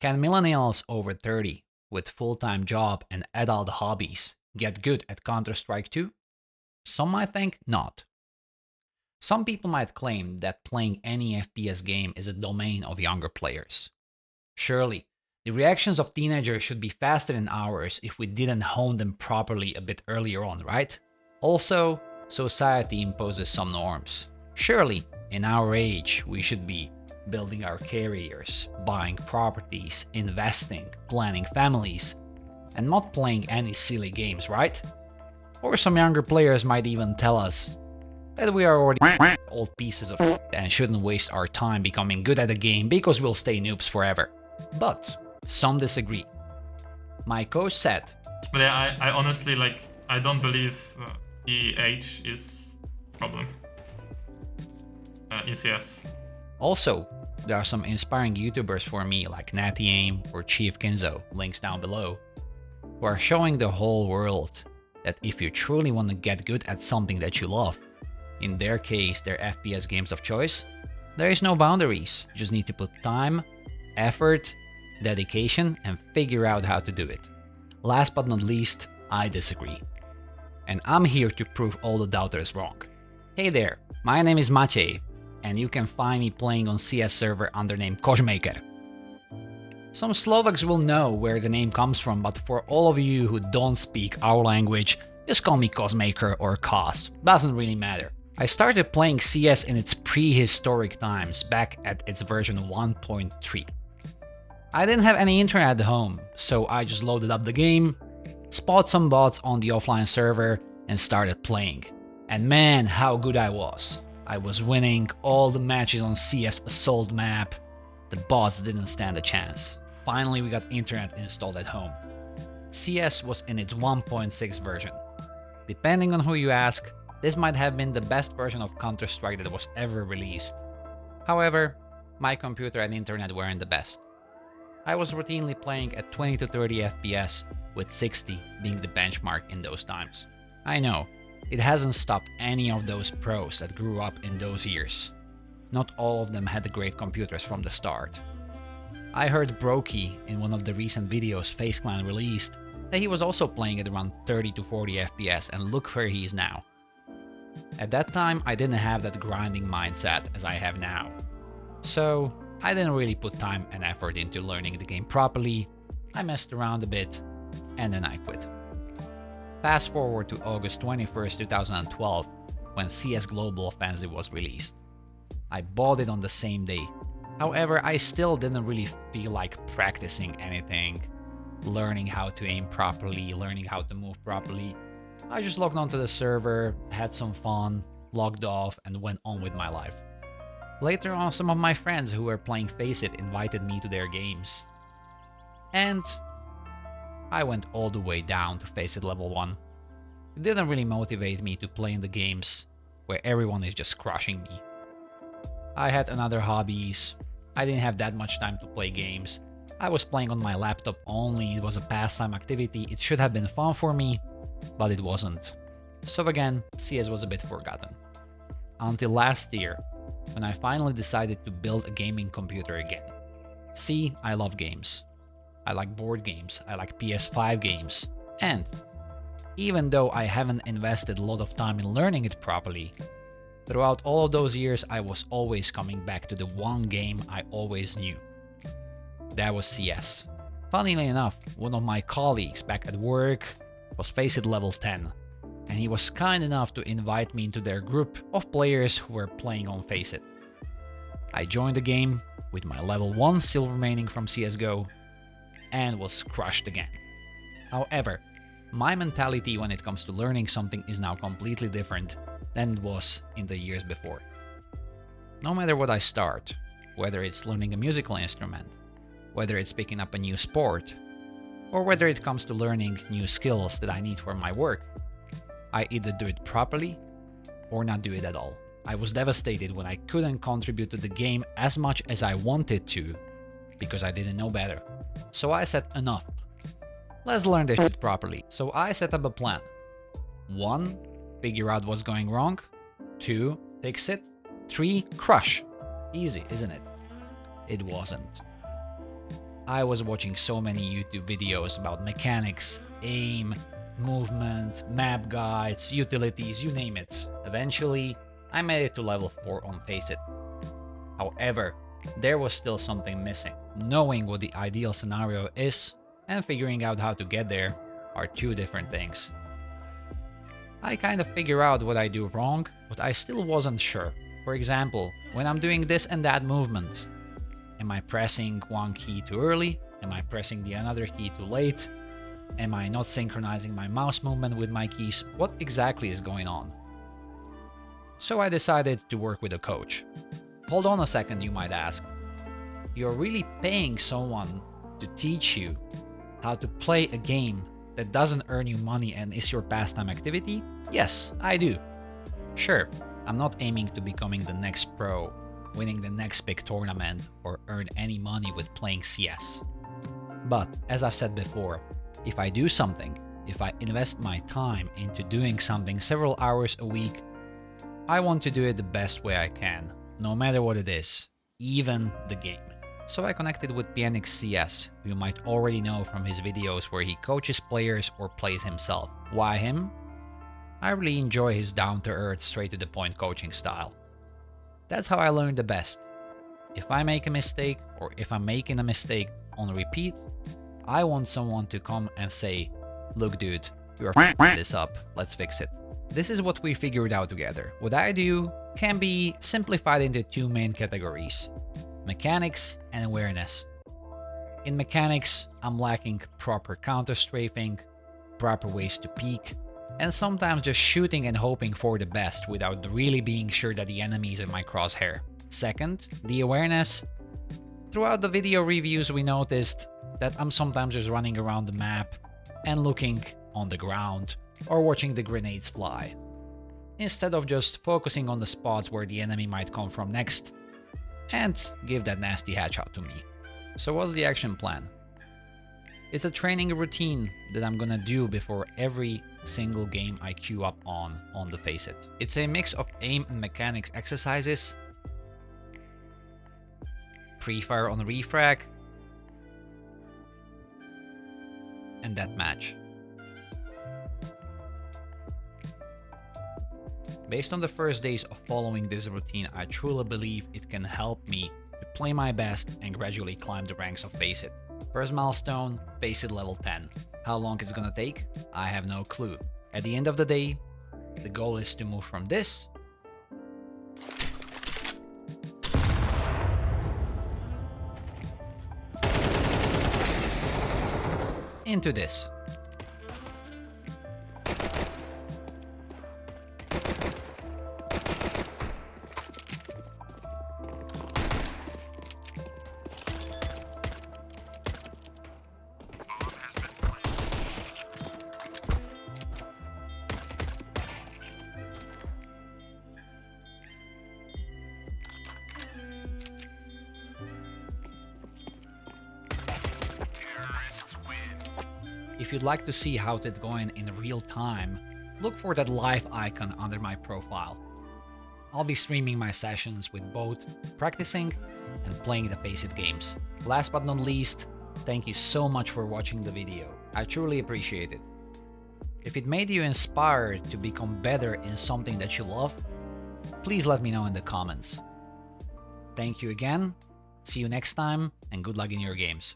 Can millennials over 30 with full-time job and adult hobbies get good at Counter-Strike 2? Some might think not. Some people might claim that playing any FPS game is a domain of younger players. Surely, the reactions of teenagers should be faster than ours if we didn't hone them properly a bit earlier on, right? Also, society imposes some norms. Surely, in our age, we should be building our careers, buying properties, investing, planning families, and not playing any silly games, right? Or some younger players might even tell us that we are already old pieces of shit and shouldn't waste our time becoming good at a game because we'll stay noobs forever. But some disagree. My coach said, But yeah, I honestly, I don't believe the age is a problem in CS. Also, there are some inspiring YouTubers for me like Natty Aim or Chief Kinzo, links down below, who are showing the whole world that if you truly want to get good at something that you love, in their case their FPS games of choice, there is no boundaries. You just need to put time, effort, dedication, and figure out how to do it. Last but not least, I disagree. And I'm here to prove all the doubters wrong. Hey there, my name is Maciej, and you can find me playing on CS server under name Kozmaker. Some Slovaks will know where the name comes from, but for all of you who don't speak our language, just call me Kozmaker or Koz, doesn't really matter. I started playing CS in its prehistoric times, back at its version 1.3. I didn't have any internet at home, so I just loaded up the game, spot some bots on the offline server, and started playing. And man, how good I was. I was winning all the matches on CS Assault map. The bots didn't stand a chance. Finally, we got internet installed at home. CS was in its 1.6 version. Depending on who you ask, this might have been the best version of Counter-Strike that was ever released. However, my computer and internet weren't the best. I was routinely playing at 20 to 30 FPS, with 60 being the benchmark in those times. I know, it hasn't stopped any of those pros that grew up in those years. Not all of them had great computers from the start. I heard Brokey in one of the recent videos FaceClan released that he was also playing at around 30 to 40 FPS, and look where he is now. At that time, I didn't have that grinding mindset as I have now. So, I didn't really put time and effort into learning the game properly, I messed around a bit, and then I quit. Fast forward to August 21st, 2012, when CS Global Offensive was released. I bought it on the same day. However, I still didn't really feel like practicing anything, learning how to aim properly, learning how to move properly. I just logged onto the server, had some fun, logged off, and went on with my life. Later on, some of my friends who were playing FACEIT invited me to their games. And I went all the way down to FACEIT level 1. It didn't really motivate me to play in the games where everyone is just crushing me. I had other hobbies, I didn't have that much time to play games. I was playing on my laptop only, it was a pastime activity, it should have been fun for me, but it wasn't. So again, CS was a bit forgotten. Until last year, when I finally decided to build a gaming computer again. See, I love games. I like board games, I like PS5 games, and even though I haven't invested a lot of time in learning it properly, throughout all of those years I was always coming back to the one game I always knew. That was CS. Funnily enough, one of my colleagues back at work was FACEIT level 10, and he was kind enough to invite me into their group of players who were playing on FACEIT. I joined the game with my level 1 silver remaining from CSGO, and was crushed again. However, my mentality when it comes to learning something is now completely different than it was in the years before. No matter what I start, whether it's learning a musical instrument, whether it's picking up a new sport, or whether it comes to learning new skills that I need for my work, I either do it properly or not do it at all. I was devastated when I couldn't contribute to the game as much as I wanted to because I didn't know better. So I said enough. Let's learn this shit properly. So I set up a plan. 1. Figure out what's going wrong. 2. Fix it. 3. Crush. Easy, isn't it? It wasn't. I was watching so many YouTube videos about mechanics, aim, movement, map guides, utilities, you name it. Eventually, I made it to level 4 on Faceit. However, there was still something missing. Knowing what the ideal scenario is and figuring out how to get there are two different things. I kind of figure out what I do wrong, but I still wasn't sure. For example, when I'm doing this and that movement, am I pressing one key too early? Am I pressing the another key too late? Am I not synchronizing my mouse movement with my keys? What exactly is going on? So I decided to work with a coach. Hold on a second, you might ask. You're really paying someone to teach you how to play a game that doesn't earn you money and is your pastime activity? Yes, I do. Sure, I'm not aiming to becoming the next pro, winning the next big tournament, or earn any money with playing CS. But, as I've said before, if I do something, if I invest my time into doing something several hours a week, I want to do it the best way I can, no matter what it is, even the game. So I connected with Pianix CS, who you might already know from his videos where he coaches players or plays himself. Why him? I really enjoy his down-to-earth, straight-to-the-point coaching style. That's how I learn the best. If I make a mistake, or if I'm making a mistake on repeat, I want someone to come and say, "Look dude, you're f***ing this up, let's fix it." This is what we figured out together. What I do can be simplified into two main categories: mechanics and awareness. In mechanics, I'm lacking proper counter-strafing, proper ways to peek, and sometimes just shooting and hoping for the best without really being sure that the enemy is in my crosshair. Second, the awareness. Throughout the video reviews we noticed that I'm sometimes just running around the map and looking on the ground or watching the grenades fly, instead of just focusing on the spots where the enemy might come from next and give that nasty headshot to me. So what's the action plan? It's a training routine that I'm gonna do before every single game I queue up on the Faceit. It's a mix of aim and mechanics exercises, pre-fire on refrag, and deathmatch. Based on the first days of following this routine, I truly believe it can help me to play my best and gradually climb the ranks of Faceit. First milestone, Faceit level 10. How long it's gonna take? I have no clue. At the end of the day, the goal is to move from this into this. If you'd like to see how it's going in real time, look for that live icon under my profile. I'll be streaming my sessions with both practicing and playing the Faceit games. Last but not least, thank you so much for watching the video. I truly appreciate it. If it made you inspired to become better in something that you love, please let me know in the comments. Thank you again, see you next time, and good luck in your games.